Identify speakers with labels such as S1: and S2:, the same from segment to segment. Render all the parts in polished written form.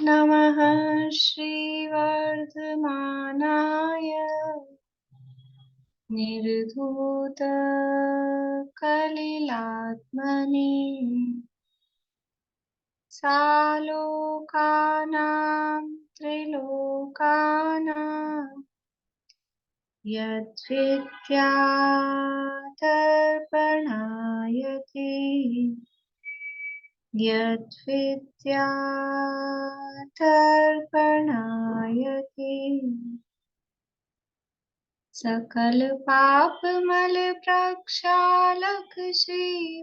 S1: नमः श्रीवर्धमानाय निर्धूतकलिलात्मने सालोकानां त्रिलोकानां यद्विद्यादर्पणाय ते यद्विद्यादर्पणाय ते सकल पाप मल प्रक्षालक श्रीवर्धमान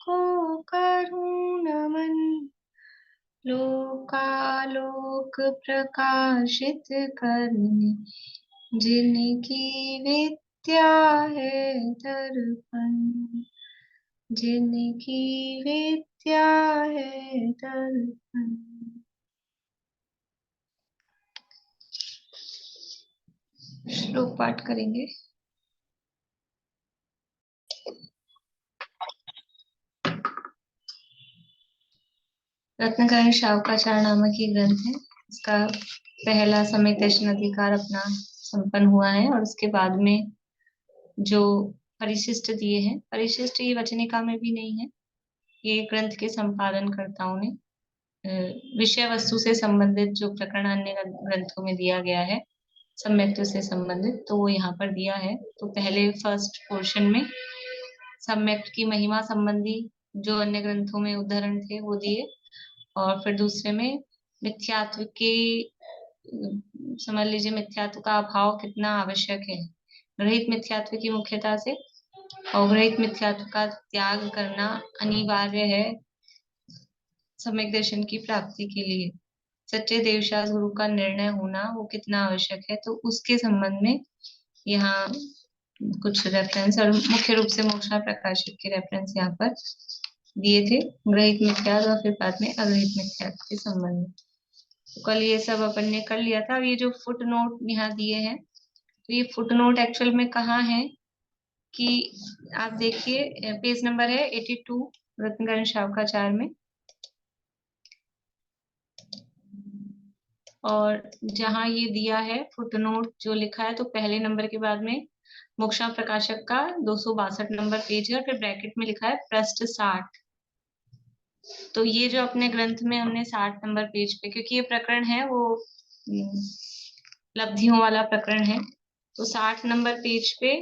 S1: को करूं नमन लोकालोक प्रकाशित करने जिनकी विद्या है दर्पण जिनकी विद्या है दर्पण। श्लोक पाठ करेंगे। रत्नकरण शावकाचार्य नामक ये ग्रंथ है। इसका पहला सम्यक दर्शन अधिकार अपना संपन्न हुआ है और उसके बाद में जो परिशिष्ट दिए हैं, परिशिष्ट ये वचनिका में भी नहीं है, ये ग्रंथ के संपादन कर्ताओं ने विषय वस्तु से संबंधित जो प्रकरण अन्य ग्रंथों में दिया गया है सम्यक्त से संबंधित, तो वो यहाँ पर दिया है। तो पहले फर्स्ट पोर्शन में सम्यक्त की महिमा संबंधी जो अन्य ग्रंथों में उदाहरण थे वो दिए, और फिर दूसरे में मिथ्यात्व की, समझ लीजिए मिथ्यात्व का अभाव कितना आवश्यक है, ग्रहित मिथ्यात्व की मुख्यता से अग्रहित मिथ्यात्व का त्याग करना अनिवार्य है सम्यक दर्शन की प्राप्ति के लिए। सच्चे देवशास्त्र गुरु का निर्णय होना वो कितना आवश्यक है, तो उसके संबंध में यहाँ कुछ रेफरेंस और मुख्य रूप से मोक्षा प्रकाशित के रेफरेंस यहाँ पर दिए थे, ग्रहित मिथ्यात्व और फिर बाद में अग्रहित मिथ्यात्व के संबंध में। तो कल ये सब अपन ने कर लिया था। अब ये जो फुट नोट यहाँ दिए हैं, तो ये फुट नोट एक्चुअल में कहाँ है कि आप देखिए, पेज नंबर है 82 रत्नकरण शावकाचार्य में, और जहाँ ये दिया है फुट नोट जो लिखा है, तो पहले नंबर के बाद में मोक्षा प्रकाशक का 262 नंबर पेज है और फिर ब्रैकेट में लिखा है पृष्ठ 60। तो ये जो अपने ग्रंथ में हमने 60 नंबर पेज पे, क्योंकि ये प्रकरण है वो लब्धियों वाला प्रकरण है, तो 60 नंबर पेज पे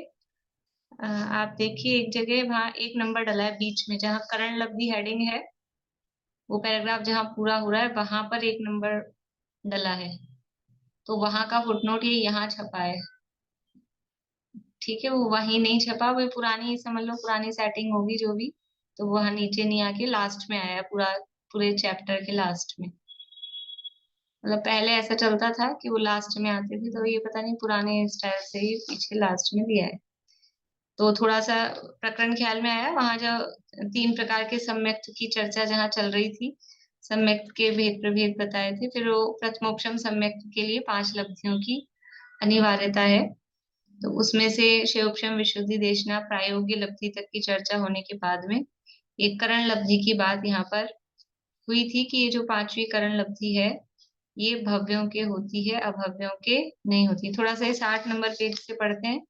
S1: आप देखिए एक जगह वहां एक नंबर डला है बीच में, जहाँ करण लब्धि हेडिंग है, वो पैराग्राफ जहाँ पूरा हो रहा है वहां पर एक नंबर डला है, तो वहां का फुटनोट ये यहाँ छपा है। ठीक है, वो वहीं नहीं छपा, वो पुरानी समझ लो पुरानी सेटिंग होगी जो भी, तो वहां नीचे नहीं आके लास्ट में आया, पूरे चैप्टर के लास्ट में। मतलब पहले ऐसा चलता था कि वो लास्ट में आते थे, तो ये पता नहीं पुराने स्टाइल से ही पीछे लास्ट में दिया है। तो थोड़ा सा प्रकरण ख्याल में आया, वहां जो 3 प्रकार के सम्यक्त की चर्चा जहाँ चल रही थी, सम्यक्त के भेद प्रभेद बताए थे, फिर वो प्रथमोपशम सम्यक्त के लिए 5 लब्धियों की अनिवार्यता है, तो उसमें से शिवोपशम विशुद्धि देशना प्रायोग्य लब्धि तक की चर्चा होने के बाद में एक करण लब्धि की बात यहाँ पर हुई थी कि ये जो 5वीं करण लब्धि है ये भव्यों के होती है, अभव्यों के नहीं होती। थोड़ा सा 60 नंबर पेज से पढ़ते हैं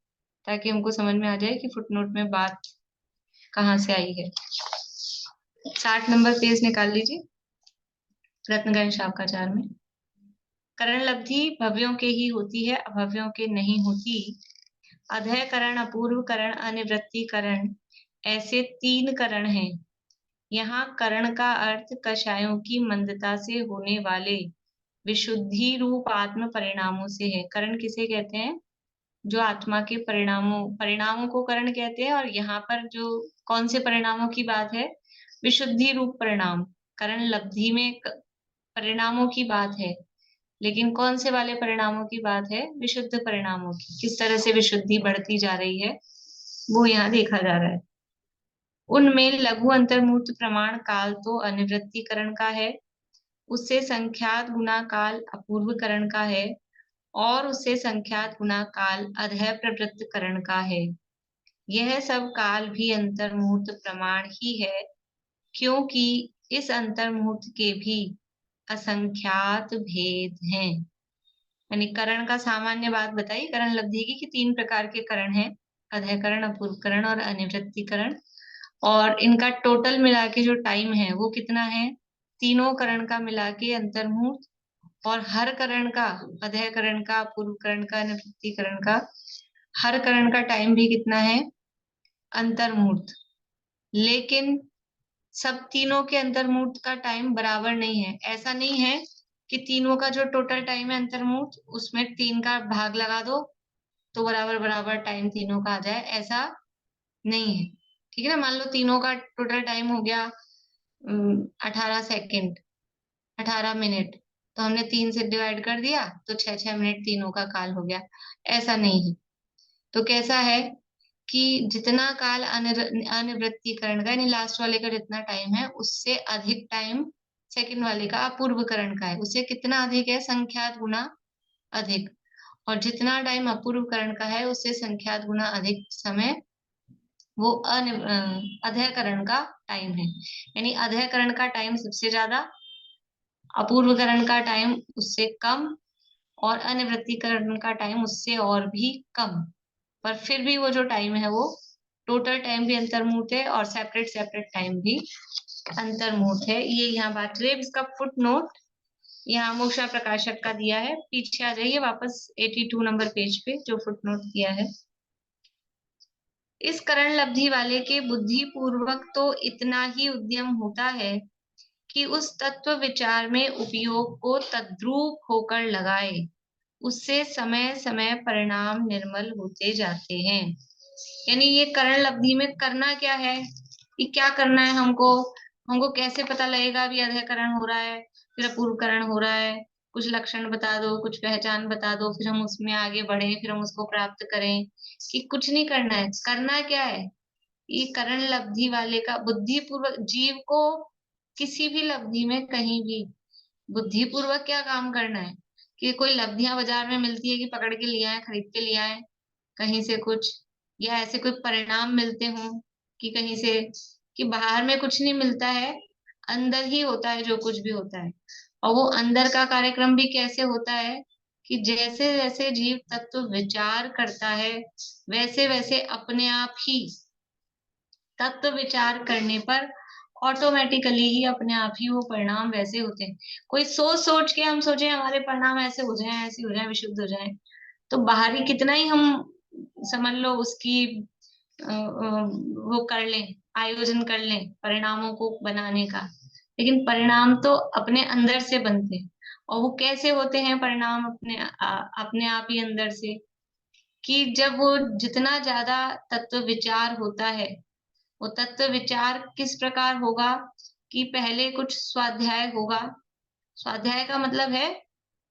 S1: ताकि हमको समझ में आ जाए कि फुटनोट में बात कहाँ से आई है। 60 नंबर पेज निकाल लीजिए रत्नकरण शावकाचार्य में। करण लब्धि भव्यों के ही होती है, अभव्यों के नहीं होती। अधय करण, अपूर्व करण, अनिवृत्ति करण, ऐसे 3 करण हैं। यहाँ करण का अर्थ कषायों की मंदता से होने वाले विशुद्धि रूप आत्म परिणामों से है। करण किसे कहते हैं? जो आत्मा के परिणामों को करण कहते हैं, और यहाँ पर जो कौन से परिणामों की बात है? विशुद्धि रूप परिणाम। करण लब्धि में परिणामों की बात है, लेकिन कौन से वाले परिणामों की बात है? विशुद्ध परिणामों की। किस तरह से विशुद्धि बढ़ती जा रही है वो यहाँ देखा जा रहा है। उनमें लघु अंतर्मूर्त प्रमाण काल तो अनिवृत्तिकरण का है, उससे संख्यात गुना काल अपूर्वकरण का है, और उससे संख्यात गुना काल अधय प्रवृत्तकरण का है। यह सब काल भी अंतर्मुहूर्त प्रमाण ही है, क्योंकि इस अंतर्मुहूर्त के भी असंख्यात भेद हैं। यानी करण का सामान्य बात बताई करण लब्धि की कि 3 प्रकार के करण हैं, अधःकरण, अपूर्वकरण और अनिवृत्तीकरण। और इनका टोटल मिला के जो टाइम है वो कितना है, तीनों करण का मिला के अंतर्मुहूर्त, और हर करण का, अधःकरण का, अपूर्वकरण का, अनिवृत्तीकरण का, हर करण का टाइम भी कितना है, अंतर्मुहूर्त। लेकिन सब तीनों के अंतर्मुहूर्त का टाइम बराबर नहीं है। ऐसा नहीं है कि तीनों का जो टोटल टाइम है अंतर्मुहूर्त उसमें 3 का भाग लगा दो तो बराबर बराबर टाइम तीनों का आ जाए, ऐसा नहीं है। ठीक है ना, मान लो तीनों का टोटल टाइम हो गया 18 सेकेंड, 18 मिनट, तो हमने 3 से डिवाइड कर दिया तो 6 6 मिनट तीनों का काल हो गया, ऐसा नहीं है। तो कैसा है कि जितना काल अनिवृत्तीकरण का यानी लास्ट वाले का जितना टाइम है उससे अधिक टाइम सेकंड वाले का अपूर्वकरण का है, उससे कितना अधिक है, संख्यात गुना अधिक। और जितना टाइम अपूर्वकरण का है उससे संख्यात गुना अधिक समय वो अधःकरण का टाइम है। यानी अधःकरण का टाइम सबसे ज्यादा, अपूर्वकरण का टाइम उससे कम, और अनिवृत्तीकरण का टाइम उससे और भी कम। पर फिर भी वो जो टाइम है वो टोटल टाइम भी अंतर्मुहूर्त है और सेपरेट सेपरेट टाइम भी अंतर्मुहूर्त है। ये यहाँ बात रही। इसका फुट नोट यहाँ मोक्षा प्रकाशक का दिया है, पीछे आ जाइए वापस 82 नंबर पेज पे जो फुट नोट दिया है। इस करण लब्धि वाले के बुद्धि पूर्वक तो इतना ही उद्यम होता है कि उस तत्व विचार में उपयोग को तद्रूप होकर लगाए, उससे समय समय परिणाम निर्मल होते जाते हैं। यानी ये करण लब्धि में करना क्या है, कि क्या करना है हमको, हमको कैसे पता लगेगा अभी अधःकरण हो रहा है फिर अपूर्वकरण हो रहा है, कुछ लक्षण बता दो, कुछ पहचान बता दो, फिर हम उसमें आगे बढ़े, फिर हम उसको प्राप्त करें, कि कुछ नहीं करना है। करना क्या है, ये करण लब्धि वाले का बुद्धि पूर्वक जीव को किसी भी लब्धि में कहीं भी बुद्धि पूर्वक क्या काम करना है, कि कोई लब्धियां बाजार में मिलती है कि पकड़ के लिया है, खरीद के लिया है कहीं से कुछ, या ऐसे कोई परिणाम मिलते हों कि कहीं से, कि बाहर में कुछ नहीं मिलता है, अंदर ही होता है जो कुछ भी होता है। और वो अंदर का कार्यक्रम भी कैसे होता है, कि जैसे जैसे जीव तत्व विचार करता है वैसे वैसे अपने आप ही तत्व विचार करने पर ऑटोमेटिकली ही अपने आप ही वो परिणाम वैसे होते हैं। कोई सोच सोच के हम सोचे हमारे परिणाम ऐसे हो जाए, ऐसे हो जाए, विशुद्ध हो जाए, तो बाहरी कितना ही हम समझ लो उसकी वो कर लें, आयोजन कर लें परिणामों को बनाने का, लेकिन परिणाम तो अपने अंदर से बनते हैं। और वो कैसे होते हैं परिणाम, अपने आप ही अंदर से, कि जब वो जितना ज्यादा तत्व विचार होता है, वो तत्व विचार किस प्रकार होगा, कि पहले कुछ स्वाध्याय होगा। स्वाध्याय का मतलब है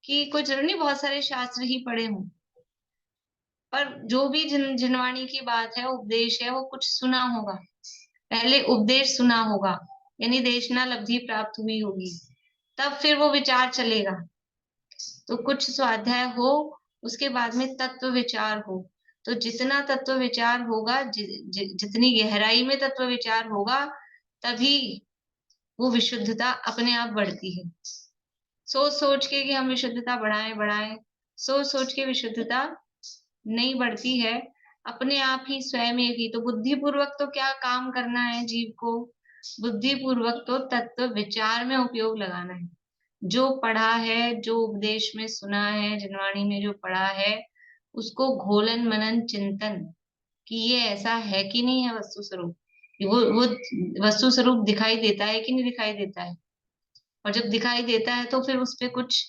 S1: कि कोई जरूरी नहीं बहुत सारे शास्त्र ही पढ़े हों, पर जो भी जिनवाणी की बात है, उपदेश है, वो कुछ सुना होगा, पहले उपदेश सुना होगा, यानी देशना लब्धि प्राप्त हुई होगी, तब फिर वो विचार चलेगा। तो कुछ स्वाध्याय हो, उसके बाद में तत्व विचार हो, तो जितना तत्व विचार होगा, जितनी गहराई में तत्व विचार होगा, तभी वो विशुद्धता अपने आप बढ़ती है। सोच सोच के कि हम विशुद्धता बढ़ाएं बढ़ाएं, सोच सोच के विशुद्धता नहीं बढ़ती है, अपने आप ही स्वयं ही। तो बुद्धि पूर्वक तो क्या काम करना है जीव को, बुद्धि पूर्वक तो तत्व विचार में उपयोग लगाना है। जो पढ़ा है, जो उपदेश में सुना है, जिनवाणी में जो पढ़ा है, उसको घोलन मनन चिंतन, कि ये ऐसा है कि नहीं है वस्तु स्वरूप, वो वस्तु स्वरूप दिखाई देता है कि नहीं दिखाई देता है, और जब दिखाई देता है तो फिर उस पे कुछ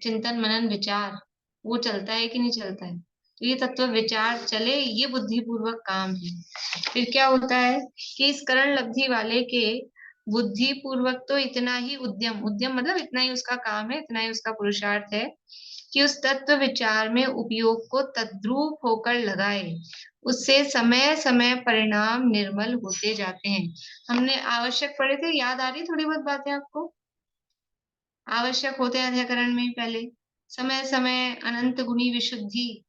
S1: चिंतन मनन विचार वो चलता है कि नहीं चलता है। तो ये तत्व विचार चले, ये बुद्धिपूर्वक काम है। फिर क्या होता है कि इस करण लब्धि वाले के बुद्धि पूर्वक तो इतना ही उद्यम, उद्यम मतलब इतना ही उसका काम है, इतना ही उसका पुरुषार्थ है, कि उस तत्व विचार में उपयोग को तद्रूप होकर लगाए, उससे समय समय परिणाम निर्मल होते जाते हैं। हमने आवश्यक पढ़े थे, याद आ रही थोड़ी बहुत बातें आपको, आवश्यक होते हैं अध्ययन में पहले, समय समय अनंत गुणी विशुद्धि।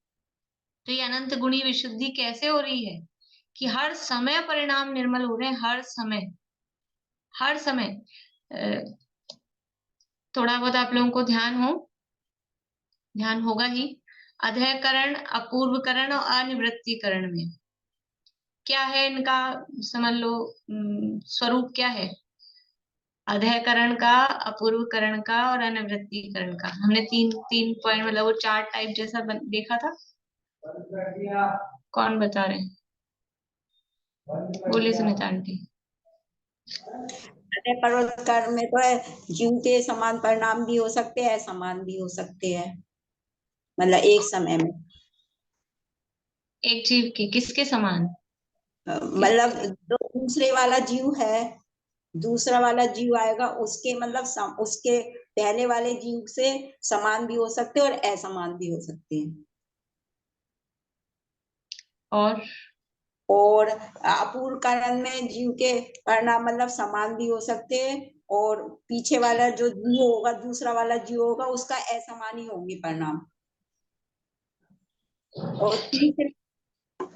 S1: तो ये अनंत गुणी विशुद्धि कैसे हो रही है, कि हर समय परिणाम निर्मल हो रहे हैं, हर समय, हर समय। थोड़ा बहुत आप लोगों को ध्यान होगा ही। अधःकरण, अपूर्वकरण और अनिवृत्तीकरण में क्या है इनका, समझ लो स्वरूप क्या है। अधःकरण का, अपूर्वकरण का और अनिवृत्तीकरण का हमने तीन तीन पॉइंट, मतलब वो चार टाइप जैसा देखा था। कौन बता रहे हैं? बोलिए सुनीता आंटी।
S2: अतः पर्वतकार में तो है, जीव के समान परिणाम भी हो सकते हैं, असमान भी हो सकते हैं, मतलब एक समय में।
S1: एक जीव के किसके समान?
S2: मतलब जो दूसरे वाला जीव है, दूसरा वाला जीव आएगा, उसके मतलब उसके पहले वाले जीव से समान भी हो सकते हैं और असमान भी हो सकते हैं। और अपूर्ण कारण में जीव के परिणाम मतलब समान भी हो सकते हैं, और पीछे वाला जो जीव होगा, दूसरा वाला जीव होगा, उसका असमान ही होंगे परिणाम।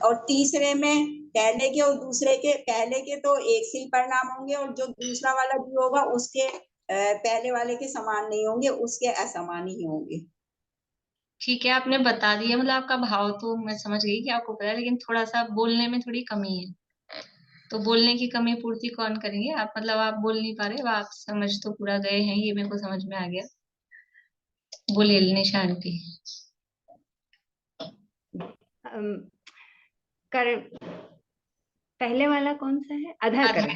S2: और तीसरे में पहले के और दूसरे के, पहले के तो एक से ही परिणाम होंगे, और जो दूसरा वाला जीव होगा उसके पहले वाले के समान नहीं होंगे, उसके असमान ही होंगे।
S1: ठीक है, आपने बता दिया, मतलब आपका भाव तो मैं समझ गई कि आपको पता है, लेकिन थोड़ा सा बोलने में थोड़ी कमी है। तो बोलने की कमी पूर्ति कौन करेंगे? आप मतलब आप बोल नहीं पा रहे, आप समझ तो पूरा गए हैं, ये मेरे को समझ में आ गया। बोलिए निशा आंटी।
S3: कर पहले वाला कौन सा है? अधःकरण।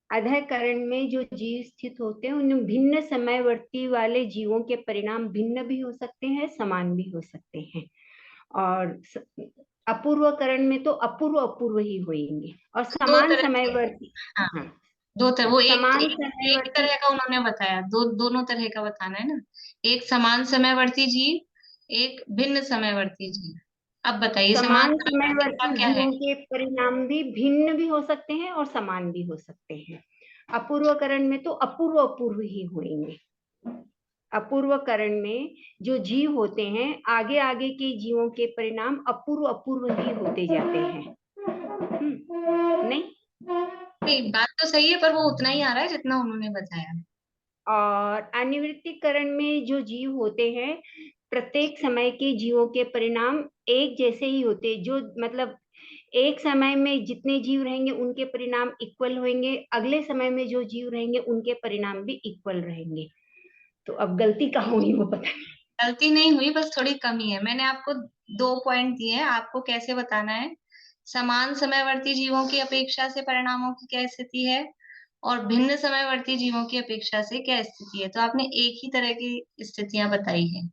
S3: अधःकरण में जो जीव स्थित होते हैं, उन भिन्न समयवर्ती वाले जीवों के परिणाम भिन्न भी हो सकते हैं, समान भी हो सकते हैं। और अपूर्वकरण में तो अपूर्व अपूर्व ही होंगे, और
S1: दो
S3: समान
S1: तरह के,
S3: समयवर्ती।
S1: हाँ,
S3: हाँ,
S1: दो तरह, वो
S3: समान
S1: एक
S3: समयवर्ती।
S1: तरह का उन्होंने बताया, दोनों तरह का बताना है ना। एक समान समयवर्ती जीव, एक भिन्न समयवर्ती जीव। अब बताइए समान
S3: समान
S1: समयवर्ती का
S3: समयवर्ती
S1: क्या है?
S3: जीवों के परिणाम भी भिन्न भी हो सकते हैं और समान भी हो सकते हैं। अपूर्वकरण में तो अपूर्व अपूर्व ही होंगे। अपूर्वकरण में जो जीव होते हैं, आगे आगे के जीवों के परिणाम अपूर्व अपूर्व ही होते जाते हैं। नहीं,
S1: नहीं, बात तो सही है, पर वो उतना ही आ रहा है जितना उन्होंने बताया।
S3: और अनिवृत्तीकरण में जो जीव होते हैं, प्रत्येक समय के जीवों के परिणाम एक जैसे ही होते, जो मतलब एक समय में जितने जीव रहेंगे उनके परिणाम इक्वल होंगे, अगले समय में जो जीव रहेंगे उनके परिणाम भी इक्वल रहेंगे। तो अब गलती कहाँ हुई वो पता नहीं।
S1: गलती नहीं हुई, बस थोड़ी कमी है। मैंने आपको दो पॉइंट दिए हैं, आपको कैसे बताना है। समान समयवर्ती जीवों की अपेक्षा से परिणामों की क्या स्थिति है, और भिन्न समयवर्ती जीवों की अपेक्षा से क्या स्थिति है। तो आपने एक ही तरह की स्थितियां बताई हैं।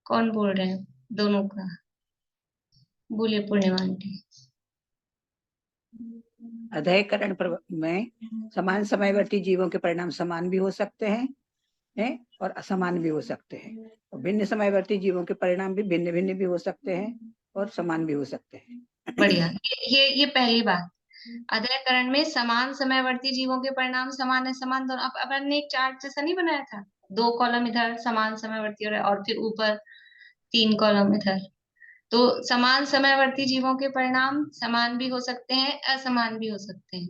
S1: कौन बोल रहे हैं दोनों का? बोलिए पूर्णिमा आंटी।
S4: अधःकरण में समान समयवर्ती जीवों के परिणाम समान भी हो सकते हैं और असमान भी हो सकते हैं, और भिन्न समयवर्ती जीवों के परिणाम भी भिन्न भिन्न भी हो सकते हैं और समान भी हो सकते हैं।
S1: बढ़िया, ये पहली बात। अधःकरण में समान समयवर्ती जीवों के परिणाम समान है, समान दोनों। अब अपन ने एक चार्ट जैसा नहीं बनाया था, दो कॉलम इधर समान समयवर्ती और फिर ऊपर तीन कॉलम इधर। तो समान समयवर्ती जीवों के परिणाम समान भी हो सकते हैं, असमान भी हो सकते हैं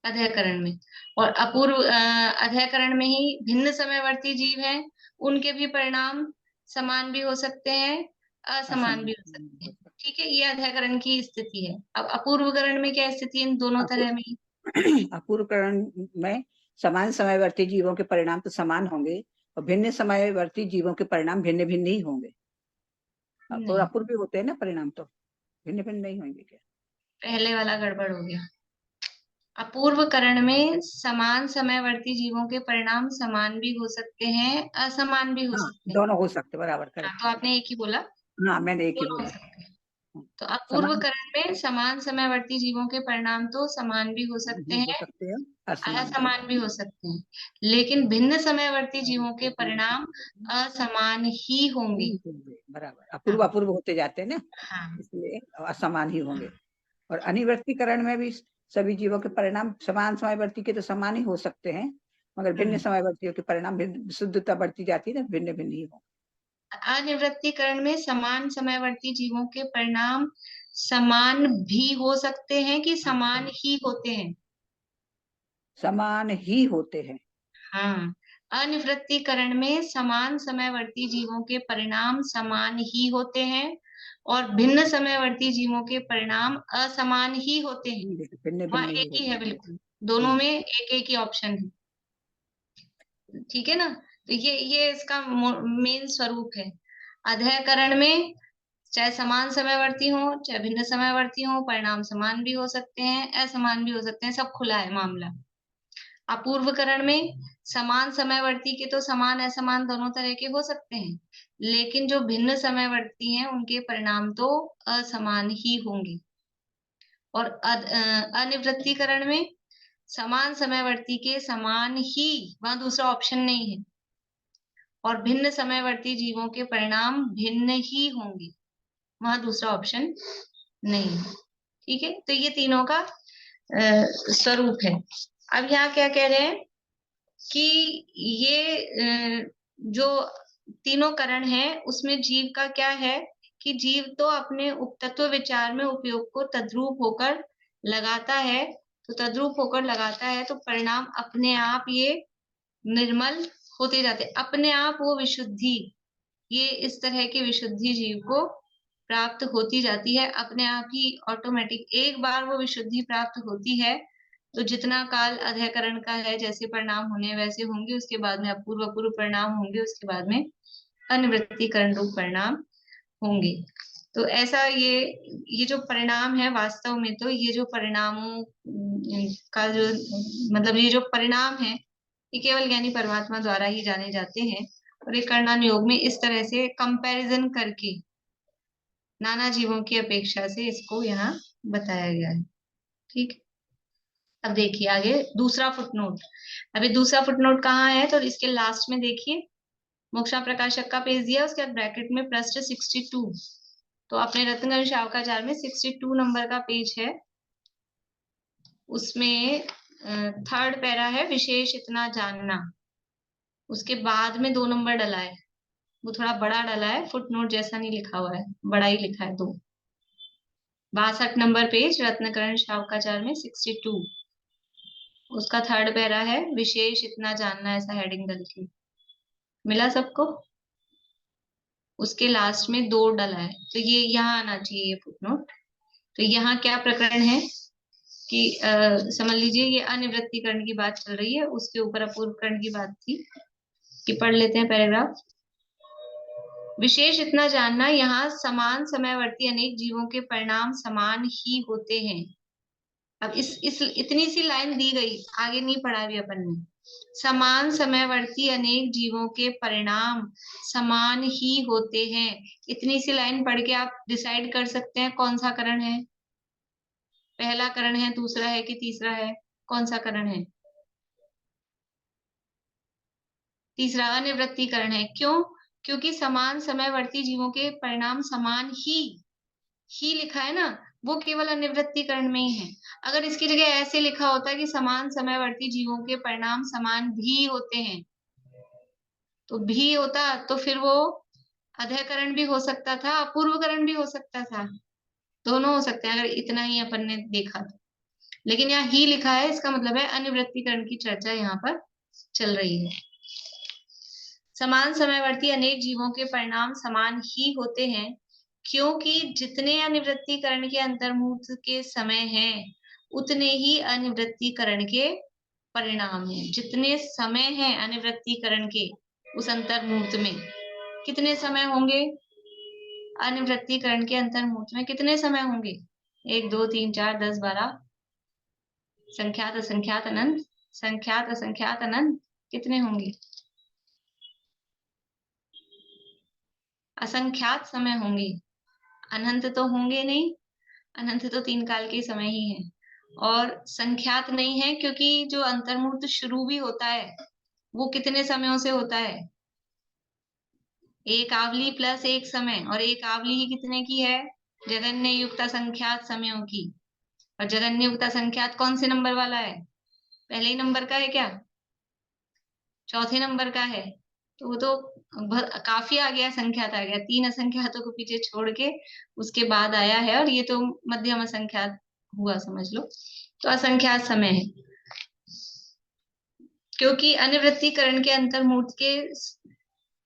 S1: अधःकरण में। और अधःकरण में ही भिन्न समयवर्ती जीव हैं, उनके भी परिणाम समान भी हो सकते हैं, असमान भी हो सकते हैं। ठीक है, ये अधःकरण की स्थिति है। अब अपूर्वकरण में क्या स्थिति है इन दोनों तरह में?
S4: अपूर्वकरण में समान समयवर्ती जीवों के परिणाम तो समान होंगे, और भिन्न समयवर्ती जीवों के परिणाम भिन्न भिन्न ही होंगे। तो अपूर्व भी होते हैं ना परिणाम, तो भिन्न भिन्न नहीं होंगे क्या?
S1: पहले वाला गड़बड़ हो गया। अपूर्वकरण में समान समयवर्ती जीवों के परिणाम समान भी हो सकते हैं, असमान भी हो
S4: हाँ,
S1: सकते हैं।
S4: दोनों हो सकते, बराबर
S1: हाँ,
S4: करेक्ट।
S1: तो आपने एक ही बोला,
S4: हाँ, मैंने एक ही
S1: दोनों हो
S4: बोला।
S1: सकते हैं। तो
S4: समान
S1: अपूर्वकरण में समान समयवर्ती जीवों के परिणाम तो समान भी हो सकते
S4: हो
S1: हैं,
S4: सकते हैं, असमान भी।
S1: असमान भी हो सकते हैं, लेकिन भिन्न समयवर्ती जीवों के परिणाम असमान ही होंगे।
S4: बराबर,
S1: हाँ,
S4: अपूर्व अपूर्व होते जाते हैं ना,
S1: हाँ,
S4: इसलिए असमान ही होंगे। और अनिवर्तीकरण में भी सभी जीवों के परिणाम समान समयवर्ती के तो समान ही हो सकते हैं, मगर भिन्न समयवर्तियों के परिणाम भिन्न, शुद्धता बढ़ती जाती है ना, भिन्न भिन्न ही हो।
S1: अनिवृत्तीकरण में समान समयवर्ती जीवों के परिणाम समान भी हो सकते हैं कि समान ही होते हैं?
S4: समान ही होते हैं।
S1: हाँ, अनिवृत्तीकरण में समान समयवर्ती जीवों के परिणाम समान ही होते हैं और भिन्न समयवर्ती जीवों के परिणाम असमान ही होते हैं।
S4: भिन्न
S1: वहाँ
S4: भिन्न
S1: एक ही है,
S4: होते हैं।
S1: बिल्कुल दोनों में एक एक ही ऑप्शन है। ठीक है ना, तो ये इसका मेन स्वरूप है। अध्ययकरण में चाहे समान समयवर्ती हो चाहे भिन्न समयवर्ती हो, परिणाम समान भी हो सकते हैं असमान भी हो सकते हैं, सब खुला है मामला। अपूर्वकरण में समान समयवर्ती के तो समान असमान दोनों तरह के हो सकते हैं, लेकिन जो भिन्न समयवर्ती हैं उनके परिणाम तो असमान ही होंगे। और अनिवृत्तीकरण में समान समयवर्ती के समान ही, वहां दूसरा ऑप्शन नहीं है, और भिन्न समयवर्ती जीवों के परिणाम भिन्न ही होंगे, वहां दूसरा ऑप्शन नहीं है। ठीक है, तो ये तीनों का स्वरूप है। अब यहाँ क्या कह रहे हैं कि ये जो तीनों करण है उसमें जीव का क्या है कि जीव तो अपने उपतत्व विचार में उपयोग को तद्रूप होकर लगाता है, तो तद्रूप होकर लगाता है तो परिणाम अपने आप ये निर्मल होते जाते, अपने आप वो विशुद्धि, ये इस तरह की विशुद्धि जीव को प्राप्त होती जाती है अपने आप ही, ऑटोमेटिक। एक बार वो विशुद्धि प्राप्त होती है तो जितना काल अध्ययकरण का है, जैसे परिणाम होने वैसे होंगे, उसके बाद में अपूर्व अपूर्व परिणाम होंगे, उसके बाद में अनिवृत्तीकरण रूप परिणाम होंगे। तो ऐसा ये जो परिणाम है वास्तव में, तो ये जो परिणामों का जो मतलब ये जो परिणाम है ये केवल ज्ञानी परमात्मा द्वारा ही जाने जाते हैं। और ये कर्णन योग में इस तरह से कंपैरिजन करके नाना जीवों की अपेक्षा से इसको यहाँ बताया गया है। ठीक, अब देखिए आगे दूसरा फुटनोट। अभी दूसरा फुटनोट कहाँ है, तो इसके लास्ट में देखिए, मोक्षा प्रकाशक का पेज दिया, उसके बाद ब्रैकेट में पृष्ठ 62। तो अपने रत्नगंज शावकाचार में 62 नंबर का पेज है, उसमें थर्ड पैरा है, विशेष इतना जानना। उसके बाद में 2 नंबर डला है, वो थोड़ा बड़ा डला है, फुटनोट जैसा नहीं लिखा हुआ है, बड़ा ही लिखा है। 62 नंबर पेज रत्नकरण शावकाचार में 62, उसका थर्ड पैरा है, विशेष इतना जानना, ऐसा हेडिंग डल के मिला सबको। उसके लास्ट में 2 डला है, तो ये यहाँ आना चाहिए ये फुटनोट। तो यहाँ क्या प्रकरण है कि समझ लीजिए ये अनिवृत्तीकरण की बात चल रही है, उसके ऊपर अपूर्वकरण की बात थी, कि पढ़ लेते हैं पैराग्राफ। विशेष इतना जानना, यहाँ समान समयवर्ती अनेक जीवों के परिणाम समान ही होते हैं। अब इस इतनी सी लाइन दी गई, आगे नहीं पढ़ा भी अपन ने। समान समयवर्ती अनेक जीवों के परिणाम समान ही होते हैं, इतनी सी लाइन पढ़ के आप डिसाइड कर सकते हैं कौन सा करण है, पहला करण है, दूसरा है कि तीसरा है, कौन सा करण है? तीसरा अनिवृत्तीकरण है। क्यों? क्योंकि समान समयवर्ती जीवों के परिणाम समान ही लिखा है ना, वो केवल अनिवृत्तीकरण में ही है। अगर इसकी जगह ऐसे लिखा होता कि समान समयवर्ती जीवों के परिणाम समान भी होते हैं, तो भी होता तो फिर वो अध्ययकरण भी हो सकता था, अपूर्वकरण भी हो सकता था, दोनों हो सकते हैं अगर इतना ही अपन ने देखा तो। लेकिन यहाँ ही लिखा है, इसका मतलब है अनिवृत्तीकरण की चर्चा यहाँ पर चल रही है। समान समयवर्ती अनेक जीवों के परिणाम समान ही होते हैं, क्योंकि जितने अनिवृत्तीकरण के अंतर्मुहूर्त के समय हैं, उतने ही अनिवृत्तीकरण के परिणाम हैं। जितने समय हैं अनिवृत्तीकरण के उस अंतर्मुहूर्त में, कितने समय होंगे अनिवृत्तीकरण के अंतर्मुहूर्त में, कितने समय होंगे? 1 2 3 4 10 12, संख्यात असंख्यात अनंत, संख्यात असंख्यात अनंत, कितने होंगे? असंख्यात समय होंगे, अनंत तो होंगे नहीं, अनंत तो 3 काल के समय ही है। और संख्यात नहीं है क्योंकि जो अंतर्मुहूर्त शुरू भी होता है वो कितने समयों से होता है? एक आवली प्लस एक समय, और एक आवली ही कितने की है? जगन्य युक्त असंख्यात समयों की। और जगन्य युक्त असंख्यात कौन से नंबर वाला है? पहले ही नंबर का है क्या? चौथे नंबर का है। तो वो तो काफी आ गया, संख्यात आ गया, 3 असंख्यातों को पीछे छोड़ के उसके बाद आया है, और ये तो मध्यम असंख्यात हुआ समझ लो, तो असंख्यात समय है। क्योंकि अनिवृत्तिकरण के अंतर्मुहूर्त के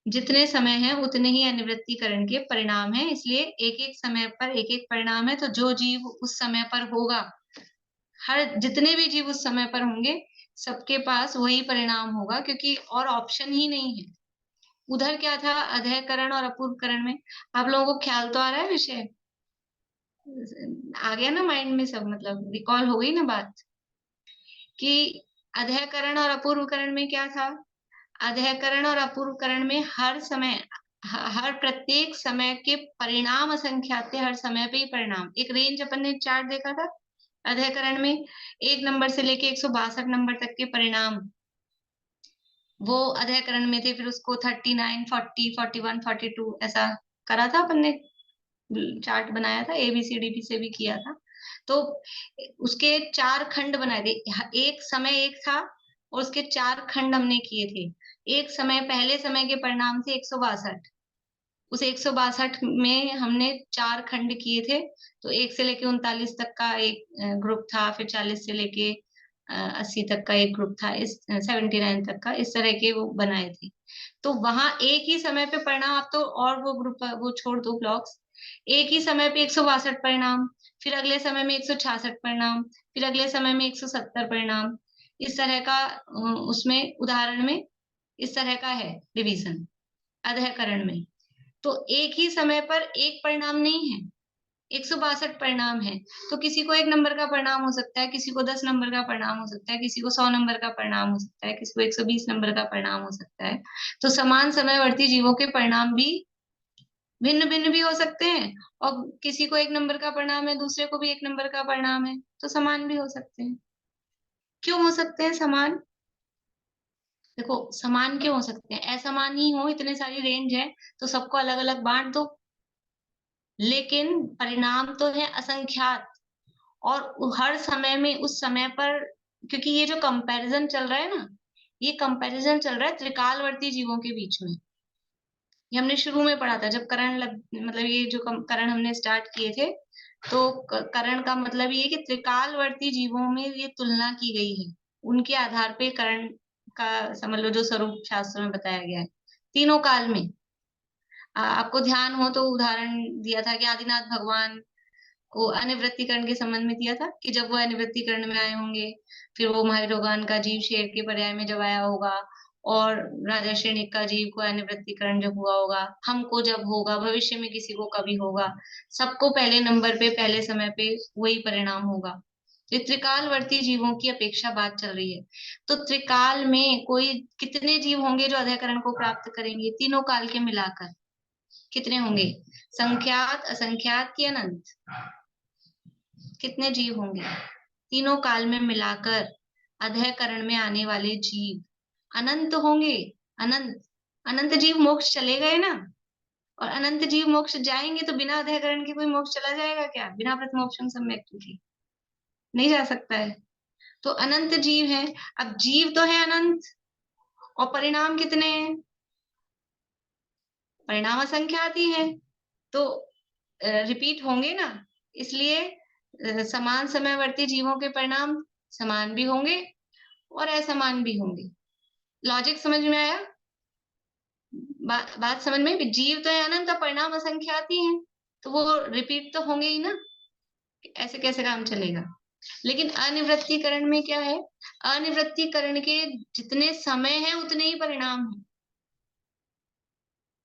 S1: जितने समय है उतने ही अनिवृत्तिकरण के परिणाम है, इसलिए एक एक समय पर एक एक परिणाम है। तो जो जीव उस समय पर होगा, जितने भी जीव उस समय पर होंगे, सबके पास वही परिणाम होगा, क्योंकि और ऑप्शन ही नहीं है। उधर क्या था, अधःकरण और अपूर्वकरण में? आप लोगों को ख्याल तो आ रहा है, विषय आ गया ना माइंड में सब, मतलब रिकॉल हो गई ना बात कि अधःकरण और अपूर्वकरण में क्या था। अधःकरण और अपूर्वकरण में हर समय, हर प्रत्येक समय के परिणाम असंख्यात थे, हर समय पे ही परिणाम। एक रेंज अपन ने चार्ट देखा था अधःकरण में, 1 नंबर से लेके 162 नंबर तक के परिणाम वो अधःकरण में थे। फिर उसको 39, 40, 41, 42 ऐसा करा था अपन ने, चार्ट बनाया था, ABCD से भी किया था। तो उसके 4 खंड बनाए थे। एक समय एक था और उसके 4 खंड हमने किए थे। एक समय, पहले समय के परिणाम थे 162। उस 162 में हमने 4 खंड किए थे। तो 1 से लेके 39 तक का एक ग्रुप था, फिर 40 से लेके 80 तक का एक ग्रुप था, इस 79 तक का, इस तरह के वो बनाए थे। तो वहां एक ही समय पे परिणाम, आप तो और वो ग्रुप वो छोड़ दो ब्लॉक्स, एक ही समय पे 162 परिणाम, फिर अगले समय में 166 परिणाम, फिर अगले समय में 170 परिणाम, इस तरह का उसमें उदाहरण में इस तरह का है डिवीजन अधःकरण में। तो एक ही समय पर एक परिणाम नहीं है, 162 परिणाम है। तो किसी को 1 नंबर का परिणाम हो सकता है, किसी को 10 नंबर का परिणाम हो सकता है, किसी को 100 नंबर का परिणाम हो सकता है, किसी को 120 नंबर का परिणाम हो सकता है। तो समान समयवर्ती जीवों के परिणाम भी भिन्न भिन्न भी हो सकते हैं, और किसी को 1 नंबर का परिणाम है, दूसरे को भी 1 नंबर का परिणाम है, तो समान भी हो सकते हैं। क्यों हो सकते हैं समान? देखो, समान क्यों हो सकते हैं? असमान ही हो, इतने सारी रेंज है तो सबको अलग अलग बांट दो, लेकिन परिणाम तो है असंख्यात। और हर समय में उस समय पर, क्योंकि ये जो कंपैरिजन चल रहा है ना, ये कंपैरिजन चल रहा है त्रिकालवर्ती जीवों के बीच में। ये हमने शुरू में पढ़ा था, जब करण मतलब ये जो करण हमने स्टार्ट किए थे, तो करण का मतलब ये कि त्रिकालवर्ती जीवों में ये तुलना की गई है, उनके आधार पे करण का समझ लो जो स्वरूप शास्त्र में बताया गया है तीनों काल में। आपको ध्यान हो तो उदाहरण दिया था कि आदिनाथ भगवान को अनिवृत्तिकरण के संबंध में दिया था कि जब वो अनिवृत्तिकरण में आए होंगे, फिर वो महावीरोगान का जीव शेर के पर्याय में जब आया होगा, और राजा श्रेणिक का जीव को अनिवृत्तिकरण जब हुआ होगा, हमको जब होगा, भविष्य में किसी को कभी होगा, सबको पहले नंबर पे पहले समय पे वही परिणाम होगा। तो त्रिकालवर्ती जीवों की अपेक्षा बात चल रही है। तो त्रिकाल में कोई कितने जीव होंगे जो अधःकरण को प्राप्त करेंगे? तीनों काल के मिलाकर कितने होंगे? संख्यात, असंख्यात की अनंत? कितने जीव होंगे तीनों काल में मिलाकर? अधःकरण में आने वाले जीव अनंत होंगे। अनंत अनंत जीव मोक्ष चले गए ना, और अनंत जीव मोक्ष जाएंगे, तो बिना अधःकरण के कोई मोक्ष चला जाएगा क्या? बिना प्रथमोपशम सम्यक के नहीं जा सकता है। तो अनंत जीव है। अब जीव तो है अनंत, और परिणाम कितने हैं? परिणाम असंख्यात ही है, तो रिपीट होंगे ना, इसलिए समान समयवर्ती जीवों के परिणाम समान भी होंगे और असमान भी होंगे। लॉजिक समझ में आया? बात समझ में? जीव तो है अनंत, परिणाम असंख्यात ही हैं, तो वो रिपीट तो होंगे ही ना, ऐसे कैसे काम चलेगा? लेकिन अनिवृत्तिकरण में क्या है? अनिवृत्तिकरण के जितने समय है उतने ही परिणाम है।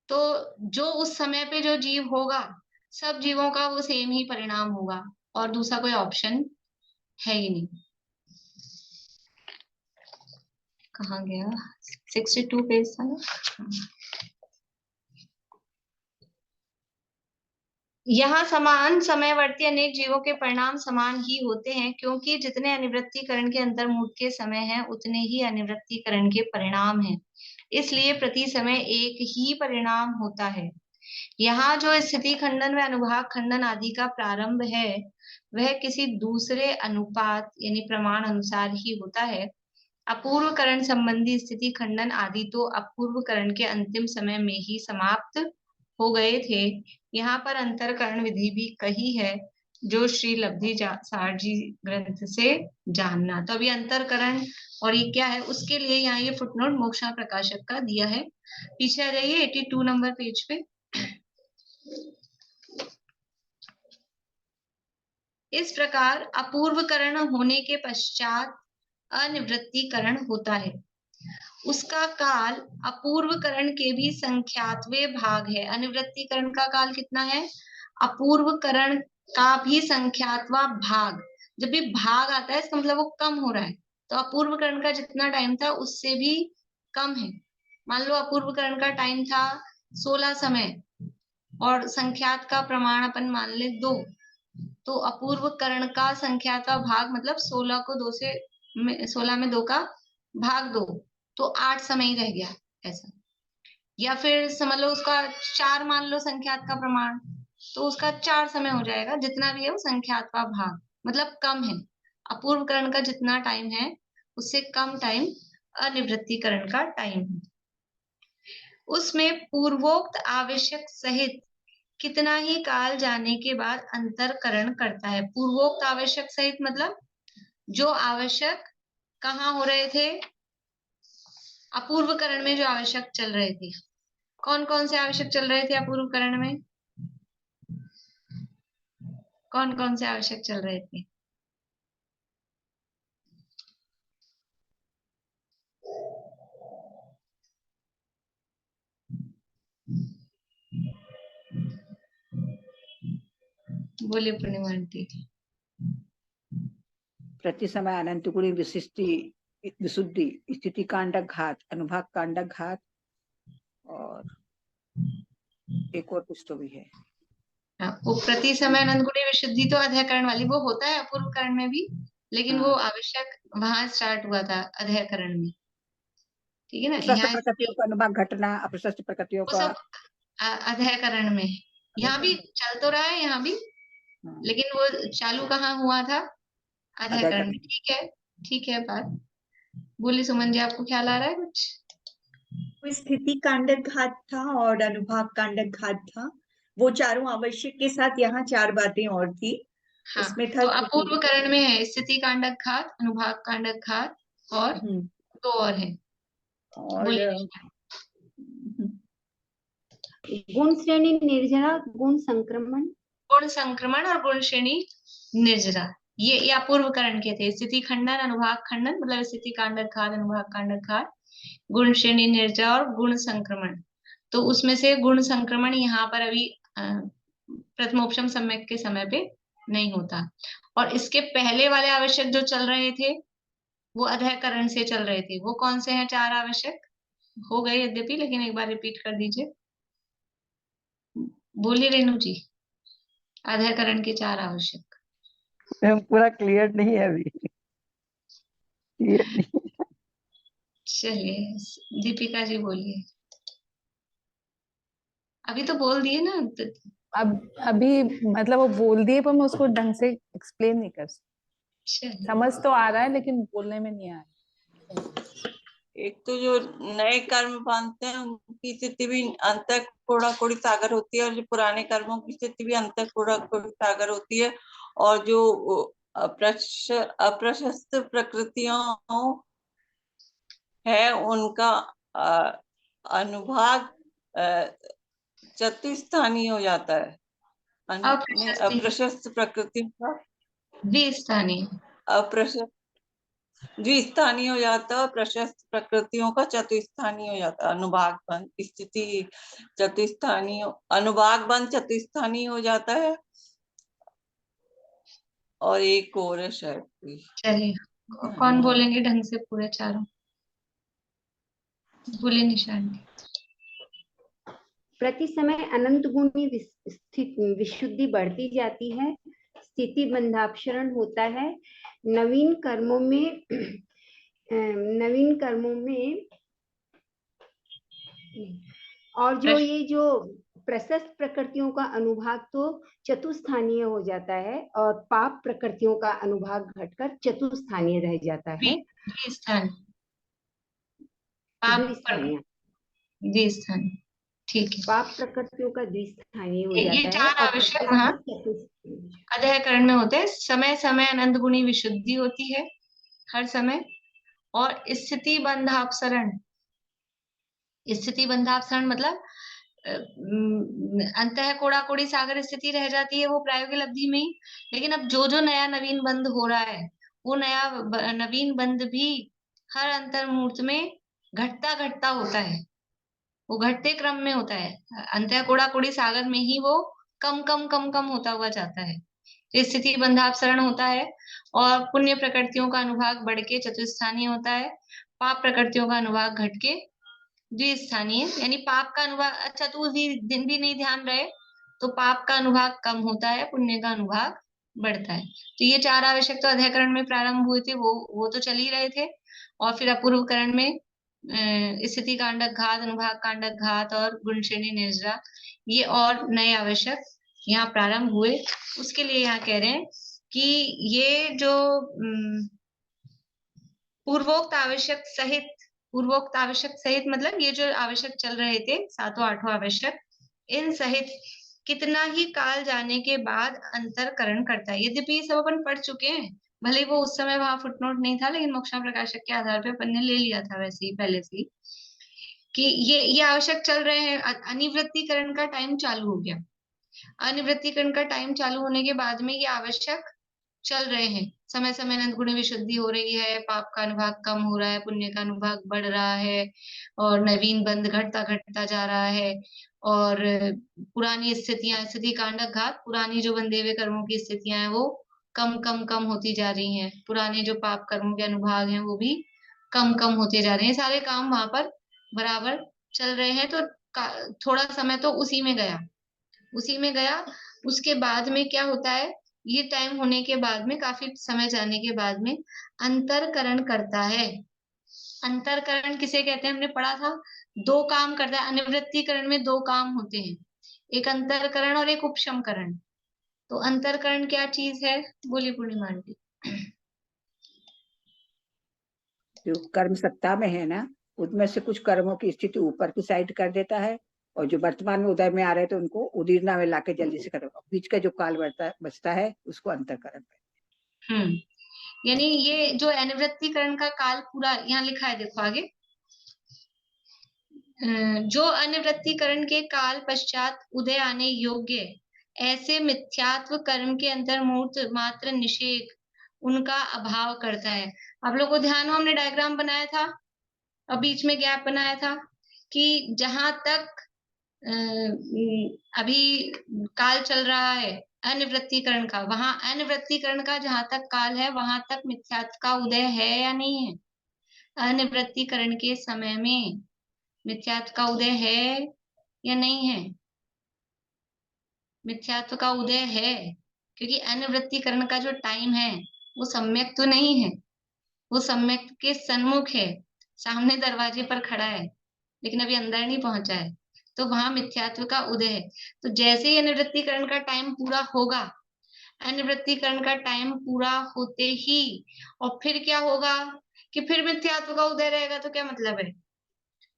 S1: तो जो उस समय पे जो जीव होगा, सब जीवों का वो सेम ही परिणाम होगा, और दूसरा कोई ऑप्शन है ही नहीं। कहाँ गया? 62 पेज था ना। यहाँ समान समयवर्ती अनेक जीवों के परिणाम समान ही होते हैं, क्योंकि जितने अनिवृत्तिकरण के अंतर्मुहूर्त के समय हैं उतने ही अनिवृत्तिकरण के परिणाम हैं। इसलिए प्रति समय एक ही परिणाम होता है। यहाँ जो स्थिति खंडन व अनुभाग खंडन आदि का प्रारंभ है, वह किसी दूसरे अनुपात यानी प्रमाण अनुसार ही होता है। अपूर्वकरण संबंधी स्थिति खंडन आदि तो अपूर्वकरण के अंतिम समय में ही समाप्त हो गए थे। यहाँ पर अंतरकरण विधि भी कही है, जो श्री लब्धि सार जी ग्रंथ से जानना। तो अभी अंतरकरण और ये क्या है उसके लिए यहाँ ये फुटनोट मोक्षा प्रकाशक का दिया है। पीछे आ जाइए 82 नंबर पेज पे। इस प्रकार अपूर्वकरण होने के पश्चात अनिवृत्तीकरण होता है। उसका काल अपूर्वकरण के भी संख्यातवे भाग है। अनिवृत्तीकरण का काल कितना है? अपूर्वकरण का भी संख्यातवा भाग। जब भी भाग आता है इसका मतलब वो कम हो रहा है, तो अपूर्वकरण का जितना टाइम था उससे भी कम है। मान लो अपूर्वकरण का टाइम था 16 समय और संख्यात का प्रमाण अपन मान ले 2, तो अपूर्वकरण का संख्यात का भाग मतलब 16 में 2 का भाग 2, तो 8 समय ही रह गया ऐसा। या फिर समझ लो उसका 4 मान लो संख्यात का प्रमाण, तो उसका 4 समय हो जाएगा। जितना भी है वो संख्यात का भाग मतलब कम है। अपूर्वकरण का जितना टाइम है उससे कम टाइम अनिवृत्तीकरण का टाइम है। उसमें पूर्वोक्त आवश्यक सहित कितना ही काल जाने के बाद अंतरकरण करता है। पूर्वोक्त आवश्यक सहित मतलब जो आवश्यक कहाँ हो रहे थे? अपूर्वकरण में जो आवश्यक चल रहे थे। कौन कौन से आवश्यक चल रहे थे अपूर्वकरण में? कौन कौन से आवश्यक चल रहे थे? बोलिए पूर्णिमा आंटी।
S4: प्रति समय अनंत गुणी विशिष्टि विशुद्धि स्थिति कांडक घात अनुभाग कांडक घात और एक और कुछ तो भी है।
S1: वो प्रति समय अनंत गुणी विशुद्धि तो अध्ययकरण वाली वो होता है अपूर्वकरण में भी, लेकिन वो आवश्यक वहां स्टार्ट हुआ था अध्ययकरण में। ठीक है ना?
S4: प्रशस्त
S1: यहाँ
S4: प्रकृतियों का अनुभाग घटना अप्रशस्त प्रकृतियों
S1: वो
S4: का
S1: सब अध्ययकरण में। यहाँ भी चल तो रहा है यहाँ भी, लेकिन वो चालू कहाँ हुआ था? अध्ययकरण में। ठीक है बात। बोली सुमन जी, आपको ख्याल आ रहा है कुछ?
S5: स्थिति कांडक घात था और अनुभाग कांडक घात था। वो चारों आवश्यक के साथ यहाँ 4 बातें और थी।
S1: हाँ,
S5: उसमें था
S1: तो अपूर्वकरण में है स्थिति कांडक घात, अनुभाग कांडक घात और 2 और है।
S5: और
S1: बोलिए।
S3: गुण श्रेणी निर्जरा, गुण संक्रमण,
S1: गुण संक्रमण और गुण श्रेणी निर्जरा, ये अपूर्वकरण के थे। स्थिति खंडन, अनुभाग खंडन मतलब स्थिति कांडक घात, अनुभाग कांडक घात, गुण श्रेणी निर्जरा और गुण संक्रमण। तो उसमें से गुण संक्रमण यहाँ पर अभी प्रथमोपशम सम्यक के समय पे नहीं होता। और इसके पहले वाले आवश्यक जो चल रहे थे वो अध्ययकरण से चल रहे थे। वो कौन से हैं 4 आवश्यक? हो गए यद्यपि, लेकिन एक बार रिपीट कर दीजिए। बोलिए रेणु जी, अध्ययकरण के 4 आवश्यक।
S4: पूरा क्लियर नहीं है अभी। क्लियर नहीं।
S1: चलिए दीपिका जी बोलिए। अभी तो बोल दिए ना।
S6: अब अभी मतलब वो बोल दिए पर मैं उसको ढंग से एक्सप्लेन नहीं कर सकती।
S1: चलिए।
S6: समझ तो आ रहा है लेकिन बोलने में नहीं आ रहा।
S7: एक तो जो नए कर्म बांधते हैं उनकी स्थिति भी अंतःकोड़ी सागर होती है, और जो पुराने कर्मों की स्थिति भी अंतःकोड़ी सागर होती है। और जो अप्रशस्त प्रकृतियों है उनका अनुभाग चतुस्थानीय हो जाता है। अप्रशस्त प्रकृतियों का
S1: द्विस्थानीय,
S7: अप्रशस्त द्विस्थानीय हो जाता है और प्रशस्त प्रकृतियों का चतुस्थानीय हो जाता है। अनुभाग बंध स्थिति चतुस्थानीय, अनुभाग बंध चतुस्थानीय हो जाता है। और एक और है शायद।
S1: चलिए कौन बोलेंगे ढंग से पूरे 4? बोलिए निशान।
S3: प्रति समय अनंत गुणी विशुद्धि बढ़ती जाती है, स्थिति बंधापसरण होता है, नवीन कर्मों में और जो ये जो प्रशस्त प्रकृतियों का अनुभाग तो चतुस्थानीय हो जाता है और पाप प्रकृतियों का अनुभाग घटकर चतुस्थानीय रह जाता है।
S1: द्विस्थानीय, ठीक है।
S3: पाप प्रकृतियों का द्विस्थानीय हो
S1: ये
S3: जाता
S1: 4
S3: है
S1: आवश्यक वहाँ अध्ययकरण में होते हैं। समय समय अनंत गुणी विशुद्धि होती है हर समय, और स्थिति बंधापसरण। स्थिति बंधापसरण मतलब अंतः कोड़ा कोड़ी सागर स्थिति रह जाती है वो प्रायोगिक अवधि में ही, लेकिन अब जो जो नया नवीन बंध हो रहा है वो नया नवीन बंध भी हर अंतर मुहूर्त में घटता घटता होता है, वो घटते क्रम में होता है। अंतः कोड़ा कोड़ी सागर में ही वो कम कम कम कम होता हुआ जाता है। तो स्थिति बंधापसरण होता है। और पुण्य प्रकृतियों का अनुभाग बढ़ के चतुस्थानीय होता है, पाप प्रकृतियों का अनुभाग घट के द्विस्थानीय, यानी पाप का अनुभाग, अच्छा तो उसी दिन भी नहीं ध्यान रहे तो पाप का अनुभाग कम होता है, पुण्य का अनुभाग बढ़ता है। तो ये 4 आवश्यक तो अध्याकरण में प्रारंभ हुए थे, वो तो चल ही रहे थे। और फिर अपूर्व करण में स्थिति कांडक घात, अनुभाग कांडक घात और गुण श्रेणी निर्जरा, ये और नए आवश्यक यहाँ प्रारंभ हुए। उसके लिए यहाँ कह रहे हैं कि ये जो पूर्वोक्त आवश्यक सहित मतलब ये जो आवश्यक चल रहे थे 7वां 8वां आवश्यक, इन सहित कितना ही काल जाने के बाद अंतरकरण करता है। यद्यपि ये सब अपन पढ़ चुके हैं, भले वो उस समय वहां फुटनोट नहीं था, लेकिन मोक्षण प्रकाशक के आधार पे अपन ने ले लिया था वैसे ही पहले से ही कि ये आवश्यक चल रहे हैं। अनिवृत्तिकरण का टाइम चालू हो गया। अनिवृत्तिकरण का टाइम चालू होने के बाद में ये आवश्यक चल रहे हैं, समय समय अनंत गुण विशुद्धि हो रही है, पाप का अनुभाग कम हो रहा है, पुण्य का अनुभाग बढ़ रहा है, और नवीन बंध घटता घटता जा रहा है। और पुरानी स्थितियां, स्थिति कांडक घात, पुरानी जो बंधे हुए कर्मों की स्थितियां हैं वो कम कम कम होती जा रही हैं, पुराने जो पाप कर्मों के अनुभाग हैं वो भी कम कम होते जा रहे हैं। सारे काम वहां पर बराबर चल रहे हैं। तो थोड़ा समय तो उसी में गया। उसके बाद में क्या होता है, ये टाइम होने के बाद में, काफी समय जाने के बाद में अंतरकरण करता है। अंतरकरण किसे कहते हैं, हमने पढ़ा था, 2 काम करता है। अनिवृत्तिकरण में 2 काम होते हैं, एक अंतरकरण और एक उपशमकरण। तो अंतरकरण क्या चीज है, बोलिए पूर्णिमा आंटी।
S4: जो कर्म सत्ता में है ना, उसमें से कुछ कर्मों की स्थिति ऊपर की साइड कर देता है, और जो वर्तमान में उदय में आ रहे थे उनको उदीरना में लाके जल्दी से करो। बीच का जो काल बचता है उसको अंतरकरण।
S1: यानी ये जो अनिवृत्तिकरण का काल पूरा यहाँ लिखा है, देखो आगे, जो अनिवृत्तिकरण के काल पश्चात उदय आने योग्य ऐसे मिथ्यात्व कर्म के अंतर्मुहूर्त मात्र निषेध उनका अभाव करता है। आप लोगों को ध्यान हो, हमने डायग्राम बनाया था और बीच में गैप बनाया था कि जहां तक अभी काल चल रहा है अनिवृत्तिकरण का, वहां अनिवृत्तिकरण का जहां तक काल है वहां तक मिथ्यात्व का उदय है या नहीं है। अनिवृत्तिकरण के समय में मिथ्यात्व का उदय है या नहीं है, मिथ्यात्व का उदय है, क्योंकि अनिवृत्तिकरण का जो टाइम है वो सम्यक तो नहीं है, वो सम्यक के सन्मुख है, सामने दरवाजे पर खड़ा है लेकिन अभी अंदर नहीं पहुंचा है, तो वहां मिथ्यात्व का उदय है। तो जैसे ही अनिवृत्तिकरण का टाइम पूरा होगा, अनिवृत्तिकरण का टाइम पूरा होते ही और फिर क्या होगा कि फिर मिथ्यात्व का उदय रहेगा, तो क्या मतलब है,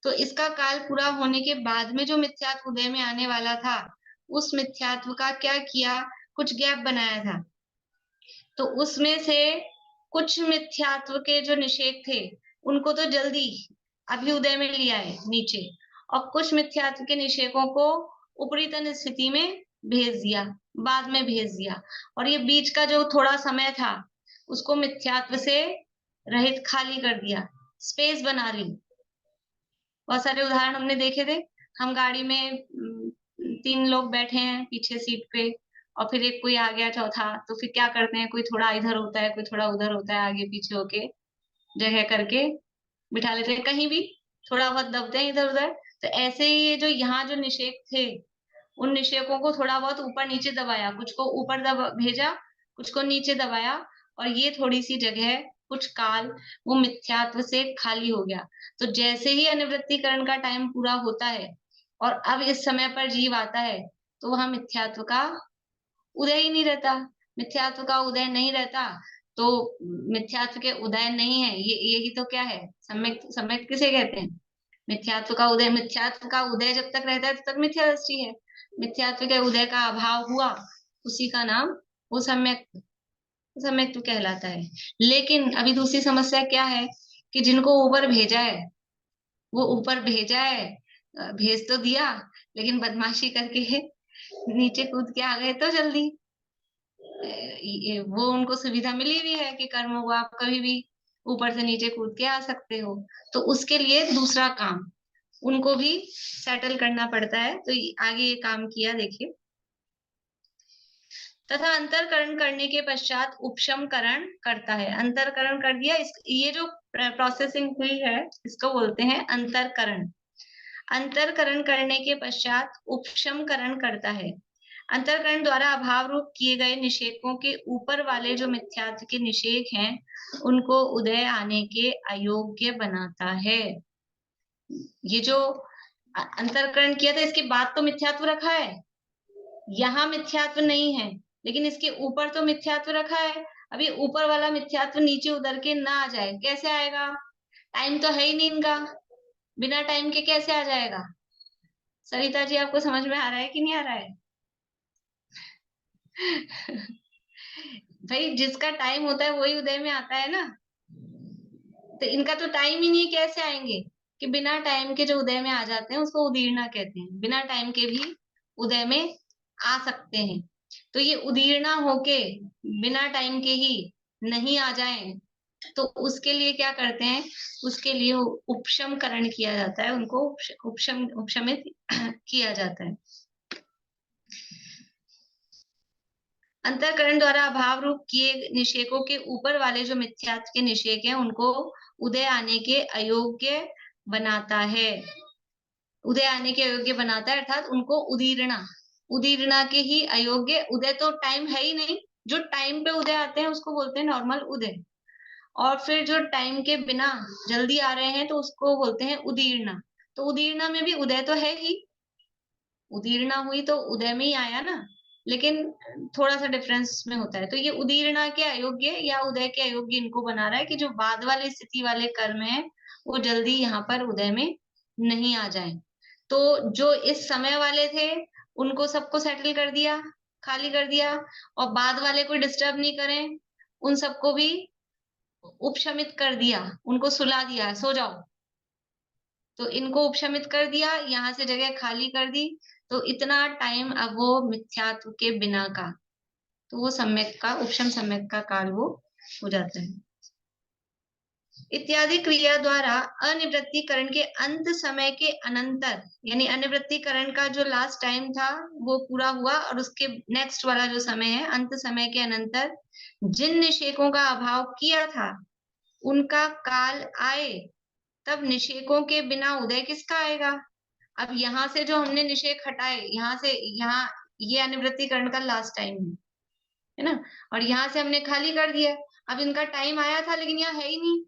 S1: तो इसका काल पूरा होने के बाद में जो मिथ्यात्व उदय में आने वाला था, उस मिथ्यात्व का क्या किया, कुछ गैप बनाया था। तो उसमें से कुछ मिथ्यात्व के जो निषेध थे उनको तो जल्दी अभी उदय में लिया है नीचे, और कुछ मिथ्यात्व के निषेधों को उपरीतन स्थिति में भेज दिया, बाद में भेज दिया, और ये बीच का जो थोड़ा समय था उसको मिथ्यात्व से रहित खाली कर दिया, स्पेस बना ली। बहुत सारे उदाहरण हमने देखे थे, हम गाड़ी में 3 लोग बैठे हैं पीछे सीट पे और फिर एक कोई आ गया चौथा, तो फिर क्या करते हैं, कोई थोड़ा इधर होता है, कोई थोड़ा उधर होता है, आगे पीछे होके जगह करके बिठा लेते हैं, कहीं भी थोड़ा बहुत दबते हैं इधर उधर। तो ऐसे ही ये जो यहाँ जो निषेध थे, उन निषेधों को थोड़ा बहुत ऊपर नीचे दबाया, कुछ को ऊपर भेजा, कुछ को नीचे दबाया, और ये थोड़ी सी जगह कुछ काल वो मिथ्यात्व से खाली हो गया। तो जैसे ही अनिवृत्तिकरण का टाइम पूरा होता है और अब इस समय पर जीव आता है, तो वहां मिथ्यात्व का उदय ही नहीं रहता। मिथ्यात्व का उदय नहीं रहता तो मिथ्यात्व के उदय नहीं है, यही तो क्या है, सम्यक। सम्यक किसे कहते हैं, मिथ्यात्व का उदय। मिथ्यात्व का उदय जब तक रहता है तब तक मिथ्या दृष्टि है, मिथ्यात्व के उदय का अभाव हुआ उसी का नाम वो सम्यक तो कहलाता है। लेकिन अभी दूसरी समस्या क्या है कि जिनको ऊपर भेजा है वो ऊपर भेजा है, भेज तो दिया लेकिन बदमाशी करके नीचे कूद के आ गए तो जल्दी वो उनको सुविधा मिली भी है कि कर्म को आप कभी भी ऊपर से नीचे कूद के आ सकते हो। तो उसके लिए दूसरा काम उनको भी सेटल करना पड़ता है। तो आगे ये काम किया देखिए। तथा अंतरकरण करने के पश्चात उपशमकरण करता है। अंतरकरण कर दिया, ये जो प्रोसेसिंग हुई है इसको बोलते हैं अंतरकरण। अंतरकरण करने के पश्चात उपशमकरण करता है। अंतरकरण द्वारा अभाव रूप किए गए निषेकों के ऊपर वाले जो मिथ्यात्व के निषेक हैं उनको उदय आने के अयोग्य बनाता है। ये जो अंतरकरण किया था इसके बाद तो मिथ्यात्व रखा है, यहाँ मिथ्यात्व नहीं है लेकिन इसके ऊपर तो मिथ्यात्व रखा है। अभी ऊपर वाला मिथ्यात्व नीचे उतर के ना आ जाए, कैसे आएगा? टाइम तो है ही नहीं इनका, बिना टाइम के कैसे आ जाएगा? सरिता जी आपको समझ में आ रहा है कि नहीं आ रहा है? भाई जिसका टाइम होता है वही उदय में आता है ना। तो इनका तो टाइम ही नहीं, कैसे आएंगे? कि बिना टाइम के जो उदय में आ जाते हैं उसको उदीर्णा कहते हैं। बिना टाइम के भी उदय में आ सकते हैं। तो ये उदीर्णा होके बिना टाइम के ही नहीं आ जाएं तो उसके लिए क्या करते हैं? उसके लिए उपशमकरण किया जाता है, उनको उपशमित किया जाता है। अंतरकरण द्वारा अभाव रूप किए निषेकों के ऊपर वाले जो मिथ्यात्व के निषेक हैं उनको उदय आने के अयोग्य बनाता है। उदय आने के अयोग्य बनाता है अर्थात उनको उदीर्णा के ही अयोग्य। उदय तो टाइम है ही नहीं, जो टाइम पे उदय आते हैं उसको बोलते हैं नॉर्मल उदय, और फिर जो टाइम के बिना जल्दी आ रहे हैं तो उसको बोलते हैं उदीर्णा। तो उदीर्णा में भी उदय तो है ही, उदीर्णा हुई तो उदय में ही आया ना, लेकिन थोड़ा सा डिफरेंस में होता है। तो ये उदीर्णा के अयोग्य या उदय के अयोग्य इनको बना रहा है कि जो बाद वाली स्थिति वाले कर्म है वो जल्दी यहाँ पर उदय में नहीं आ जाए। तो जो इस समय वाले थे उनको सबको सेटल कर दिया, खाली कर दिया, और बाद वाले को डिस्टर्ब नहीं करें, उन सबको भी उपशमित कर दिया, उनको सुला दिया, सो जाओ। तो इनको उपशमित कर दिया, यहाँ से जगह खाली कर दी, तो इतना टाइम अब वो मिथ्यात्व के बिना का, तो वो सम्यक का, उपशम सम्यक का काल वो हो जाता है। इत्यादि क्रिया द्वारा अनिवृत्तिकरण के अंत समय के अनंतर, यानी अनिवृत्तिकरण का जो लास्ट टाइम था वो पूरा हुआ और उसके नेक्स्ट वाला जो समय है अंत समय के अनंतर जिन निषेकों का अभाव किया था उनका काल आए, तब निषेकों के बिना उदय किसका आएगा? अब यहाँ से जो हमने निषेक हटाए, यहाँ से यहाँ ये अनिवृत्तिकरण का लास्ट टाइम है ना, और यहाँ से हमने खाली कर दिया। अब इनका टाइम आया था लेकिन यहाँ है ही नहीं,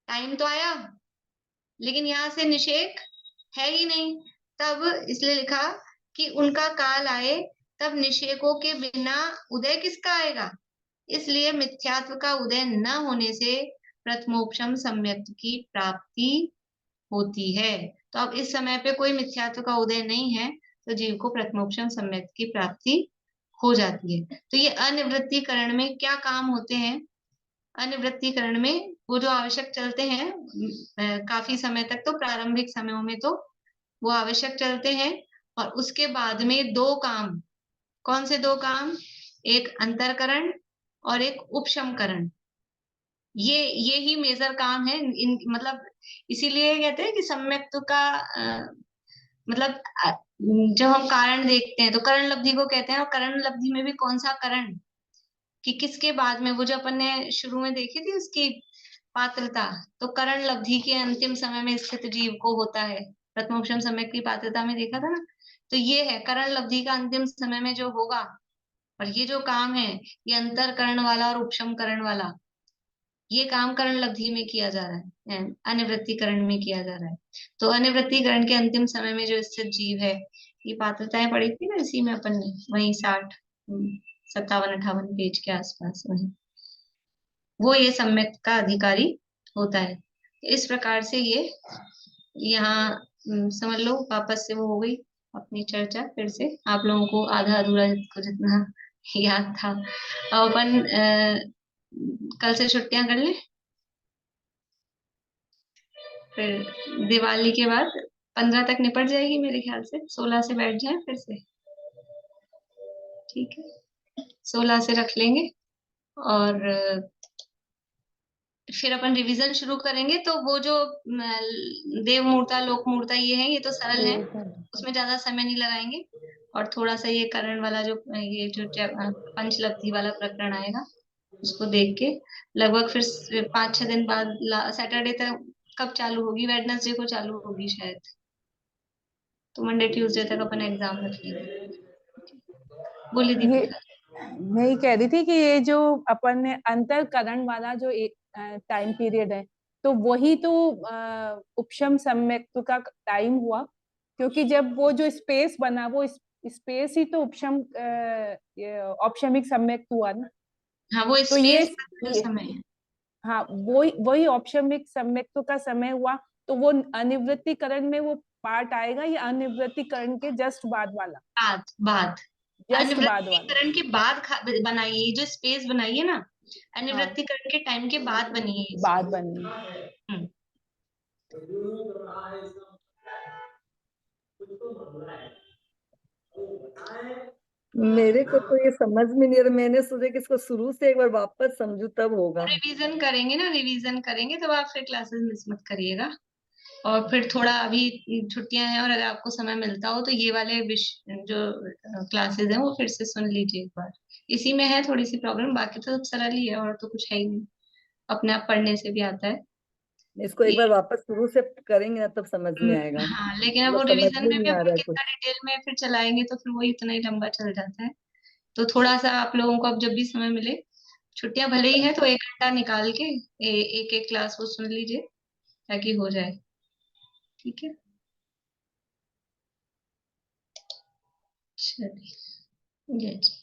S1: टाइम तो आया लेकिन यहाँ से निषेक है ही नहीं, तब इसलिए लिखा कि उनका काल आए तब निषेकों के बिना उदय किसका आएगा? इसलिए मिथ्यात्व का उदय न होने से प्रथमोपशम सम्यक की प्राप्ति होती है। तो अब इस समय पे कोई मिथ्यात्व का उदय नहीं है तो जीव को प्रथमोपशम सम्यक की प्राप्ति हो जाती है। तो ये अनिवृत्तिकरण में क्या काम होते हैं? अनिवृत्तिकरण में वो जो आवश्यक चलते हैं काफी समय तक, तो प्रारंभिक समयों में तो वो आवश्यक चलते हैं, और उसके बाद में दो काम। कौन से दो काम? एक अंतरकरण और एक उपशमकरण। ये ही मेजर काम है इन, मतलब इसीलिए कहते हैं कि सम्यक्त्व का मतलब जब हम कारण देखते हैं तो करण लब्धि को कहते हैं, और करण लब्धि में भी कौन सा करण कि किसके बाद में, वो जो अपन ने शुरू में देखी थी उसकी पात्रता, तो करण लब्धि के अंतिम समय में स्थित जीव को होता है। प्रथमोपशम समय की पात्रता में देखा था ना, तो ये है करण लब्धि का अंतिम समय में जो होगा। और ये जो काम है ये अंतरकरण वाला और उपशमकरण वाला, ये काम करण लब्धि में किया जा रहा है, अनिवृत्तिकरण में किया जा रहा है। तो अनिवृत्तिकरण के अंतिम समय में जो स्थित जीव है, ये पात्रताएं पढ़ी थी ना इसी में अपन ने, वही 60 57 58 पेज के आसपास, वही वो ये सम्यक का अधिकारी होता है। इस प्रकार से ये यहाँ समझ लो वापस से वो हो गई अपनी चर्चा। फिर से आप लोगों को आधा अधूरा को जितना याद था, अपन कल से छुट्टियां कर ले। फिर दिवाली के बाद 15 तक निपट जाएगी मेरे ख्याल से। 16 से बैठ जाए फिर से, ठीक है। 16 से रख लेंगे और फिर अपन रिवीजन शुरू करेंगे। तो वो जो देव मूर्ता, लोक मूर्ता, ये है, ये तो सरल है, उसमें ज्यादा समय नहीं लगाएंगे। और थोड़ा सा ये करण वाला जो पंचलब्धि वाला प्रकरण आएगा, उसको देख के लगभग फिर 5-6 दिन बाद सैटरडे तक, कब चालू होगी, वेडनेसडे को चालू होगी शायद, तो मंडे ट्यूसडे तक अपन एग्जाम रख लेंगे। बोलिए
S6: ये
S1: दीपिका।
S6: मैं ये कह रही थी कि ये जो अपन ने अंतरकरण वाला जो टाइम पीरियड है, तो वही तो उपशम सम्यक्त्व का टाइम हुआ, क्योंकि जब वो जो स्पेस बना, वो स्पेस ही तो औपशमिक सम्यक्त्व हुआ ना।
S1: हाँ, वो
S6: तो ये
S1: स्पेस का समय है।
S6: हाँ, वही वही औपशमिक सम्यक्त्व का समय हुआ। तो वो अनिवृत्तिकरण में वो पार्ट आएगा, या अनिवृत्तिकरण के जस्ट बाद वाला?
S1: बाद
S6: जस्ट बाद वाला।
S1: अनिवृत्तिकरण के बाद बनाई है, ये जो स्पेस बनाई है ना,
S6: हाँ,
S1: अनिवृत्तिकरण के टाइम के बाद बनी है ये।
S6: बाद बनी।
S1: हम्म।
S8: मेरे को तो ये समझ में नहीं आ रहा, मैंने सोचा कि इसको शुरू से एक बार वापस समझू तब होगा।
S1: रिवीजन करेंगे ना, रिवीजन करेंगे तब आप फिर क्लासेस मिस मत करिएगा। और फिर थोड़ा अभी छुट्टियां हैं, और अगर आपको समय मिलता हो तो ये वाले जो क्लासेस हैं वो फिर से सुन लीजिए एक बार। इसी में है थोड़ी सी प्रॉब्लम, बाकी तो सब सरल ही है, और तो कुछ है ही नहीं, अपने आप पढ़ने से भी आता है
S8: इसको एक
S1: ये।
S8: बार वापस शुरू से करेंगे ना तब समझ में आएगा,
S1: हाँ, लेकिन अब
S8: मतलब
S1: वो
S8: समझ
S1: रिवीजन
S8: में
S1: में भी
S8: नहीं आ
S1: अपन
S8: रहा है कुछ।
S1: कितना डिटेल में फिर चलाएंगे तो फिर वो इतना ही लंबा चल जाता है। तो थोड़ा सा आप लोगों को अब जब भी समय मिले, छुट्टियां भले ही है तो 1 घंटा निकाल के एक एक क्लास वो सुन लीजिए, ताकि हो जाए। ठीक है, चलिए, जय जी।